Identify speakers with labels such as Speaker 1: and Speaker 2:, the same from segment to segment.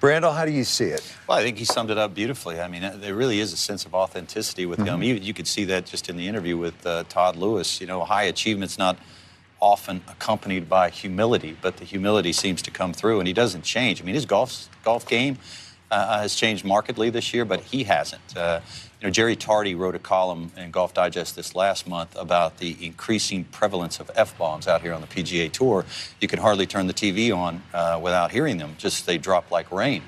Speaker 1: Brandel, how do you see it?
Speaker 2: Well, I think he summed it up beautifully. I mean, there really is a sense of authenticity with him. You could see that just in the interview with Todd Lewis. You know, high achievement's not often accompanied by humility, but the humility seems to come through, and he doesn't change. I mean, his golf game has changed markedly this year, but he hasn't. You know, Jerry Tardy wrote a column in Golf Digest this last month about the increasing prevalence of F-bombs out here on the PGA Tour. You can hardly turn the TV on without hearing them. Just they drop like rain.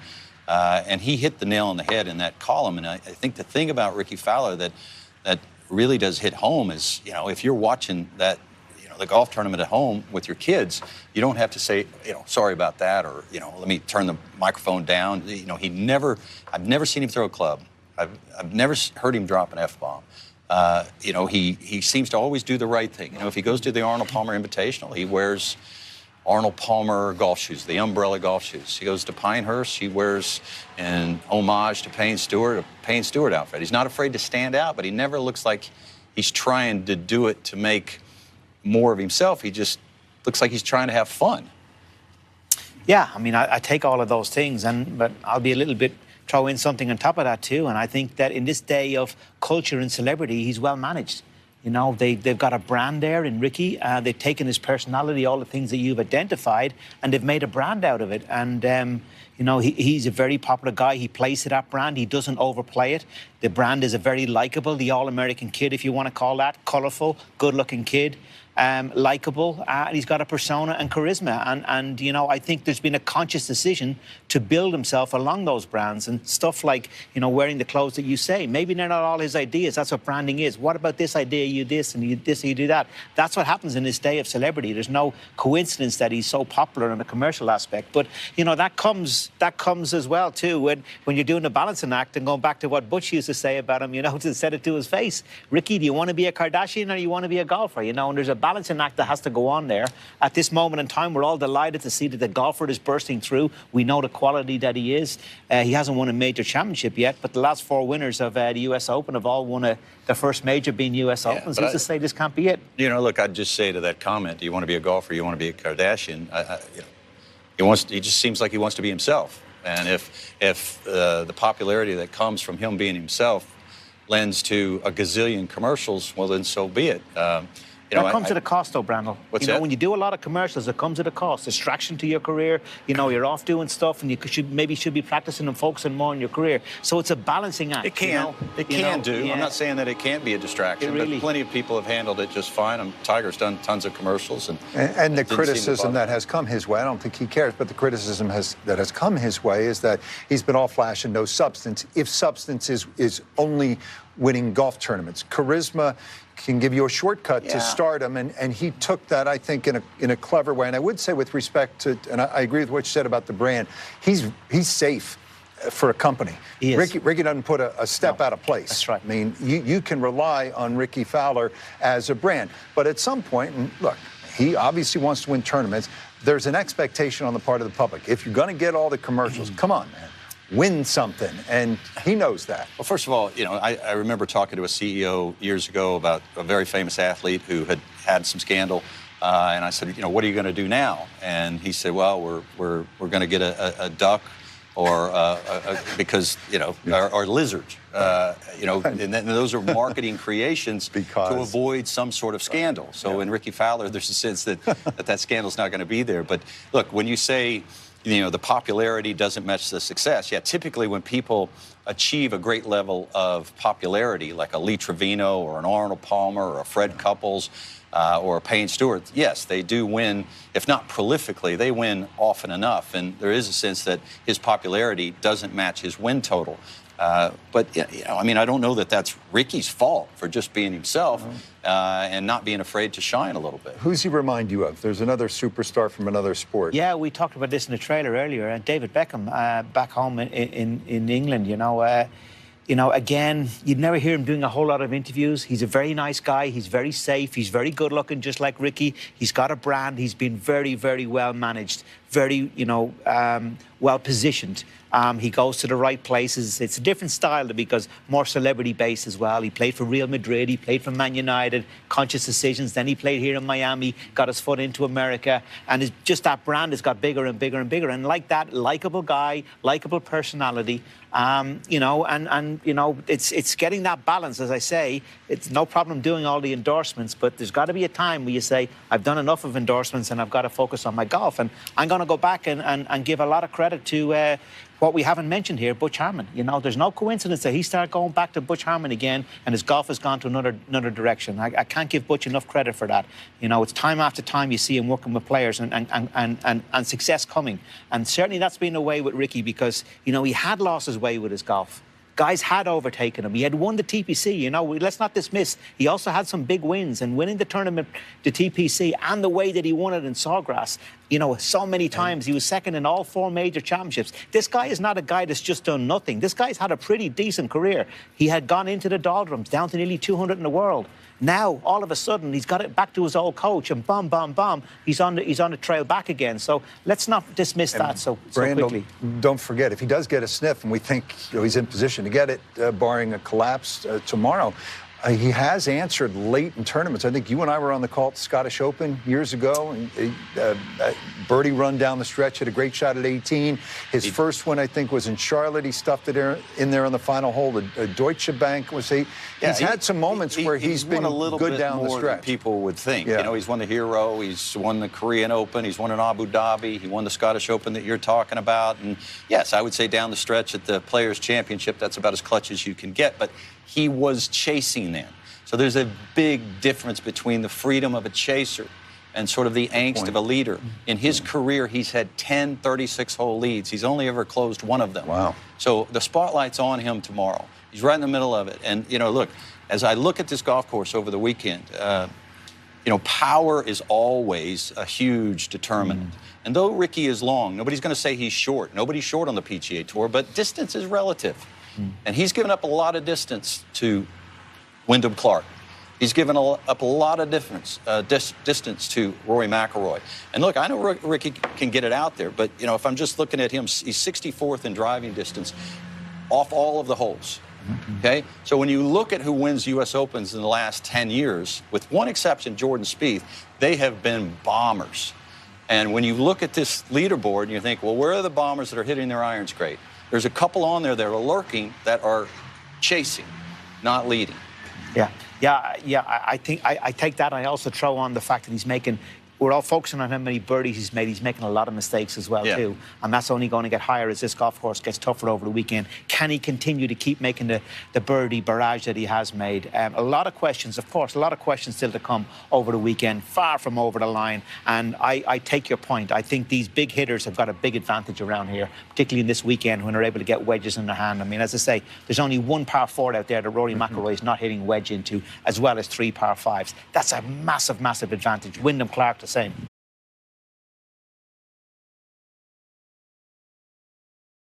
Speaker 2: And he hit the nail on the head in that column. And I think the thing about Rickie Fowler that really does hit home is, you know, if you're watching that, you know, the golf tournament at home with your kids, you don't have to say, you know, sorry about that, or, you know, let me turn the microphone down. You know, I've never seen him throw a club. I've never heard him drop an F-bomb. You know, he seems to always do the right thing. You know, if he goes to the Arnold Palmer Invitational, he wears Arnold Palmer golf shoes, the umbrella golf shoes. He goes to Pinehurst, he wears an homage to Payne Stewart, a Payne Stewart outfit. He's not afraid to stand out, but he never looks like he's trying to do it to make more of himself. He just looks like he's trying to have fun.
Speaker 3: Yeah, I mean, I take all of those things, but I'll be a little bit throw in something on top of that too. And I think that in this day of culture and celebrity, he's well managed. You know, they've got a brand there in Rickie. They've taken his personality, all the things that you've identified, and they've made a brand out of it. And, you know, he's a very popular guy. He plays to that brand. He doesn't overplay it. The brand is a very likable, the all-American kid, if you want to call that, colourful, good-looking kid. Likeable, and he's got a persona and charisma, and you know, I think there's been a conscious decision to build himself along those brands, and stuff like, you know, wearing the clothes that you say, maybe they're not all his ideas. That's what branding is. What about this idea, you this, and you this, and you do that? That's what happens in this day of celebrity. There's no coincidence that he's so popular in a commercial aspect, but you know, that comes as well too when you're doing a balancing act, and going back to what Butch used to say about him, you know, to said it to his face, Rickie, do you want to be a Kardashian or you want to be a golfer? You know, and there's a balancing act that has to go on there. At this moment in time, we're all delighted to see that the golfer is bursting through. We know the quality that he is. He hasn't won a major championship yet, but the last 4 winners of the US Open have all won their first major being US Open. So to say this can't be it.
Speaker 2: You know, look, I'd just say to that comment, do you want to be a golfer, you want to be a Kardashian? You know, he just seems like he wants to be himself. And if the popularity that comes from him being himself lends to a gazillion commercials, well, then so be it. You know,
Speaker 3: that comes at a cost, though, Brandel.
Speaker 2: What's
Speaker 3: you know,
Speaker 2: that?
Speaker 3: when you do a lot of commercials, it comes at a cost. Distraction to your career. You know, you're off doing stuff, and you should be practicing and focusing more on your career. So it's a balancing act.
Speaker 2: It can.
Speaker 3: You know?
Speaker 2: It can do.
Speaker 3: Yeah.
Speaker 2: I'm not saying that it can't be a distraction, but plenty of people have handled it just fine. Tiger's done tons of commercials,
Speaker 1: and the criticism that has come his way, I don't think he cares, but the criticism that has come his way is that he's been all flash and no substance. If substance is only winning golf tournaments, charisma can give you a shortcut to stardom, and he took that, I think, in a clever way. And I would say, with respect to, and I agree with what you said about the brand, he's safe for a company.
Speaker 3: He is.
Speaker 1: Rickie doesn't put a step out of place.
Speaker 3: That's right.
Speaker 1: I mean, you can rely on Rickie Fowler as a brand, but at some point, and look, he obviously wants to win tournaments. There's an expectation on the part of the public. If you're going to get all the commercials, come on, man. Win something, and he knows that.
Speaker 2: Well, first of all, you know, I remember talking to a CEO years ago about a very famous athlete who had some scandal, and I said, you know, what are you going to do now? And he said, well, we're going to get a duck, or because, you know, or lizards, you know, and then those are marketing creations to avoid some sort of scandal. So in Rickie Fowler, there's a sense that that scandal's not going to be there. But look, when you say, you know, the popularity doesn't match the success. Yeah, typically when people achieve a great level of popularity, like a Lee Trevino or an Arnold Palmer or a Fred Couples or a Payne Stewart, yes, they do win, if not prolifically, they win often enough. And there is a sense that his popularity doesn't match his win total. But, you know, I mean, I don't know that that's Rickie's fault for just being himself and not being afraid to shine a little bit.
Speaker 1: Who's he remind you of? There's another superstar from another sport.
Speaker 3: Yeah, we talked about this in the trailer earlier. David Beckham back home in England, you know. You know, again, you'd never hear him doing a whole lot of interviews. He's a very nice guy. He's very safe. He's very good looking, just like Rickie. He's got a brand. He's been very, very well managed, very, well positioned. He goes to the right places. It's a different style because more celebrity-based as well. He played for Real Madrid. He played for Man United, conscious decisions. Then he played here in Miami, got his foot into America. And it's just that brand has got bigger and bigger and bigger. And like that, likable guy, likable personality. It's getting that balance, as I say. It's no problem doing all the endorsements, but there's got to be a time where you say, I've done enough of endorsements and I've got to focus on my golf. And I'm going to go back and give a lot of credit to what we haven't mentioned here, Butch Harmon. You know, there's no coincidence that he started going back to Butch Harmon again and his golf has gone to another direction. I can't give Butch enough credit for that. You know, it's time after time you see him working with players and success coming. And certainly that's been the way with Rickie because, you know, he had lost his way with his golf. Guys had overtaken him. He had won the TPC, you know. Let's not dismiss. He also had some big wins, and winning the tournament, the TPC, and the way that he won it in Sawgrass, you know, so many times. He was second in all 4 major championships. This guy is not a guy that's just done nothing. This guy's had a pretty decent career. He had gone into the doldrums, down to nearly 200 in the world. Now, all of a sudden, he's got it back to his old coach, and bam, bam, bam, he's on the trail back again. So let's not dismiss that so quickly.
Speaker 1: Don't forget, if he does get a sniff, and we think he's in position to get it, barring a collapse tomorrow, he has answered late in tournaments. I think you and I were on the call at the Scottish Open years ago, and birdie run down the stretch, hit a great shot at 18. His first one, I think, was in Charlotte. He stuffed it in there on the final hole. The Deutsche Bank was he's had some moments where he's been
Speaker 2: a little
Speaker 1: good
Speaker 2: bit
Speaker 1: down
Speaker 2: more
Speaker 1: the stretch.
Speaker 2: Than people would think.
Speaker 1: Yeah.
Speaker 2: You know, he's won the Hero, he's won the Korean Open, he's won in Abu Dhabi, he won the Scottish Open that you're talking about. And yes, I would say down the stretch at the Players' Championship, that's about as clutch as you can get. But he was chasing then. So there's a big difference between the freedom of a chaser and sort of the angst of a leader. In his career, he's had 10 36-hole leads. He's only ever closed one of them.
Speaker 1: Wow.
Speaker 2: So the spotlight's on him tomorrow. He's right in the middle of it. And, you know, look, as I look at this golf course over the weekend, power is always a huge determinant. And though Rickie is long, nobody's going to say he's short. Nobody's short on the PGA Tour, but distance is relative. And he's given up a lot of distance to Wyndham Clark. He's given up a lot of distance to Rory McIlroy. And look, I know Rickie can get it out there, but, you know, if I'm just looking at him, he's 64th in driving distance off all of the holes. Okay? So when you look at who wins U.S. Opens in the last 10 years, with one exception, Jordan Spieth, they have been bombers. And when you look at this leaderboard and you think, well, where are the bombers that are hitting their irons great? There's a couple on there that are lurking that are chasing, not leading.
Speaker 3: Yeah. I think I take that. I also throw on the fact that he's making. We're all focusing on how many birdies he's made. He's making a lot of mistakes as well, too. And that's only going to get higher as this golf course gets tougher over the weekend. Can he continue to keep making the birdie barrage that he has made? A lot of questions, of course, a lot of questions still to come over the weekend, far from over the line. And I take your point. I think these big hitters have got a big advantage around here, particularly in this weekend when they're able to get wedges in their hand. I mean, as I say, there's only one par 4 out there that Rory McIlroy is not hitting wedge into, as well as 3 par 5s. That's a massive, massive advantage. Wyndham Clark, the same.